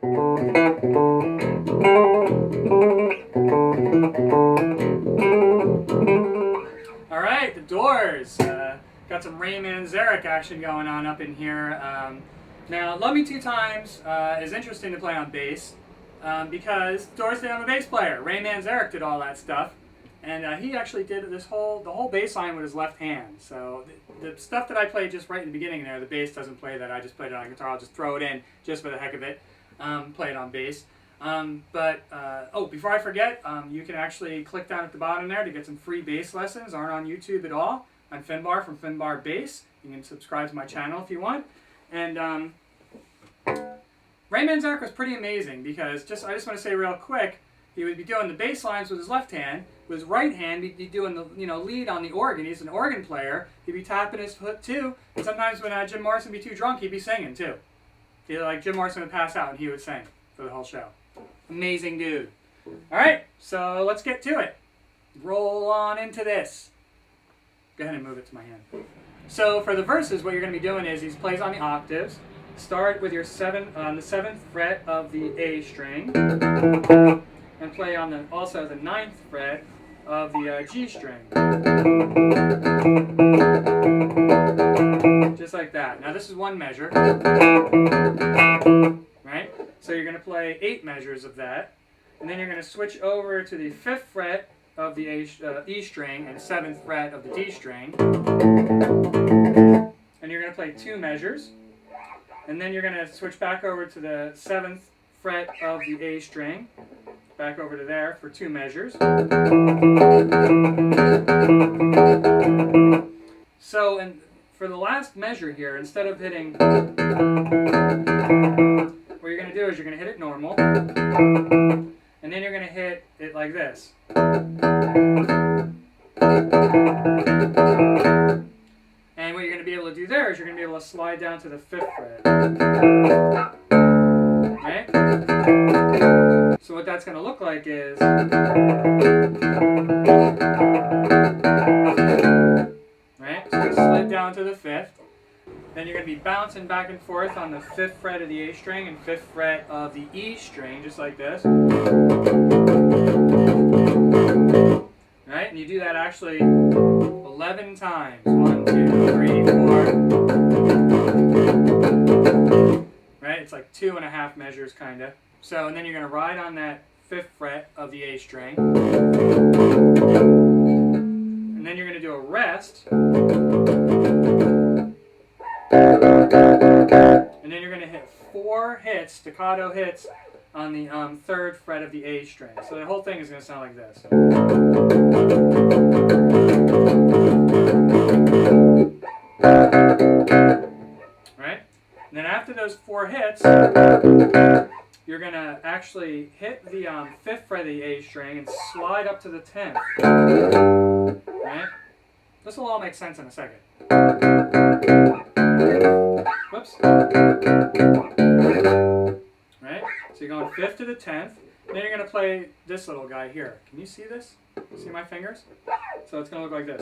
All right, the Doors. Got some Ray Manzarek action going on up in here. Now, Love Me Two Times is interesting to play on bass because Doors didn't have a bass player. Ray Manzarek did all that stuff, and he actually did the whole bass line with his left hand. So the stuff that I played just right in the beginning there, the bass doesn't play that. I just played it on guitar. I'll just throw it in just for the heck of it. Play it on bass. Before I forget, you can actually click down at the bottom there to get some free bass lessons. Aren't on YouTube at all. I'm Finbar from Finbar Bass. You can subscribe to my channel if you want. And Ray Manzarek was pretty amazing because I just want to say real quick, he would be doing the bass lines with his left hand. With his right hand, he'd be doing the lead on the organ. He's an organ player. He'd be tapping his foot too. And sometimes when Jim Morrison would be too drunk, he'd be singing too. Like Jim Morrison would pass out and he would sing for the whole show. Amazing dude. All right, so let's get to it. Roll on into this. Go ahead and move it to my hand. So for the verses, what you're going to be doing is he plays on the octaves. Start with your the 7th fret of the A string, and play on also the 9th fret of the G string. Just like that. Now this is one measure. Right? So you're going to play 8 measures of that, and then you're going to switch over to the 5th fret of the E string and 7th fret of the D string, and you're going to play 2 measures, and then you're going to switch back over to the 7th fret of the A string, back over to there for 2 measures. So, and for the last measure here, instead of hitting, what you're going to do is you're going to hit it normal, and then you're going to hit it like this. And what you're going to be able to do there is you're going to be able to slide down to the 5th fret. Right? So what that's going to look like is, right? So you slid down to the 5th. Then you're going to be bouncing back and forth on the 5th fret of the A string and 5th fret of the E string, just like this. Right? And you do that actually 11 times. 1, 2, 3, 4. Right? It's like 2.5 measures, kind of. So, and then you're going to ride on that 5th fret of the A string. And then you're going to do a rest. And then you're going to hit 4 hits, staccato hits, on the 3rd fret of the A string. So the whole thing is going to sound like this. Right? And then after those 4 hits, you're going to actually hit the 5th fret of the A string and slide up to the 10th. Right? This will all make sense in a second. Whoops. Right? So you're going 5th to the 10th. And then you're going to play this little guy here. Can you see this? See my fingers? So it's going to look like this.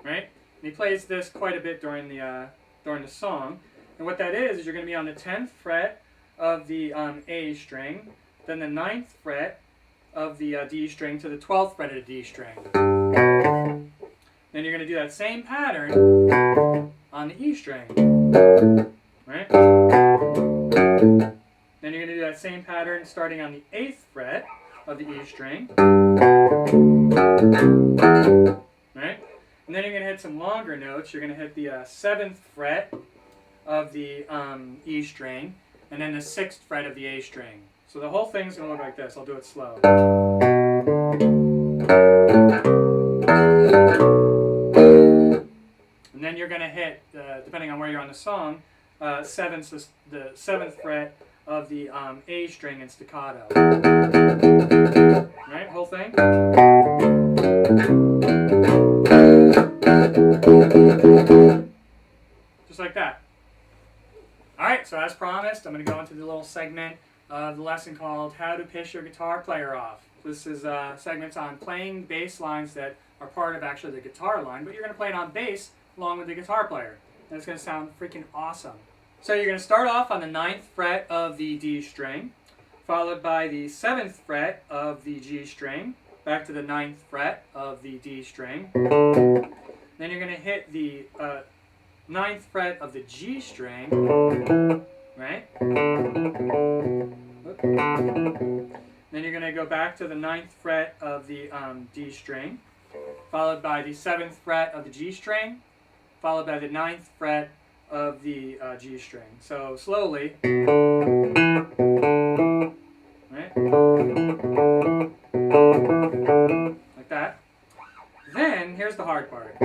Right? And he plays this quite a bit during the song. And what that is you're going to be on the 10th fret of the A string, then the 9th fret of the D string to the 12th fret of the D string. Then you're going to do that same pattern on the E string. Right? Then you're going to do that same pattern starting on the 8th fret of the E string. Right? And then you're going to hit some longer notes. You're going to hit the 7th fret of the E string, and then the 6th fret of the A string. So the whole thing's going to look like this. I'll do it slow. And then you're going to hit, depending on where you're on the song, the 7th fret of the A string in staccato. Right, whole thing. Just like that. Alright, so as promised, I'm going to go into the little segment of the lesson called How to Piss Your Guitar Player Off. This is segments on playing bass lines that are part of actually the guitar line, but you're going to play it on bass along with the guitar player. And it's going to sound freaking awesome. So you're going to start off on the 9th fret of the D string, followed by the 7th fret of the G string, back to the 9th fret of the D string. Then you're going to hit the 9th fret of the G string, right? Whoop. Then you're going to go back to the 9th fret of the D string, followed by the 7th fret of the G string, followed by the 9th fret of the G string. So slowly, right? Like that. Then, here's the hard part.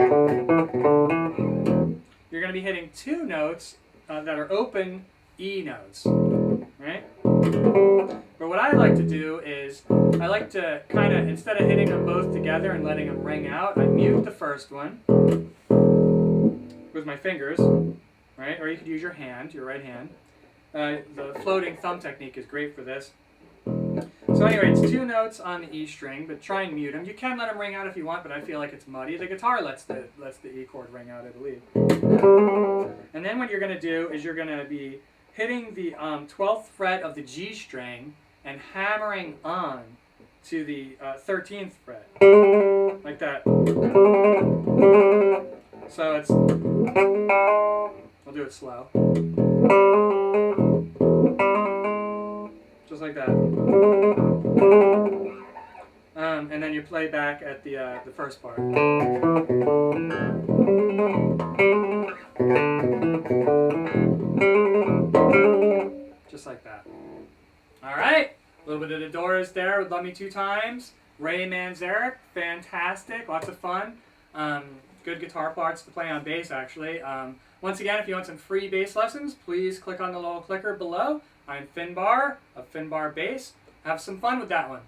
You're going to be hitting 2 notes that are open E notes, right? But what I like to do is, I like to kind of, instead of hitting them both together and letting them ring out, I mute the first one with my fingers, right? Or you could use your hand, your right hand. The floating thumb technique is great for this. So anyway, it's 2 notes on the E string, but try and mute them. You can let them ring out if you want, but I feel like it's muddy. The guitar lets the E chord ring out, I believe. And then what you're going to do is you're going to be hitting the 12th fret of the G string and hammering on to the 13th fret, like that. So it's, I'll do it slow. Just like that. And then you play back at the first part. Just like that. All right. A little bit of the Doors there with Love Me Two Times. Ray Manzarek, fantastic, lots of fun. Good guitar parts to play on bass, actually. Once again, if you want some free bass lessons, please click on the little clicker below. I'm Finbar of Finbar Bass. Have some fun with that one.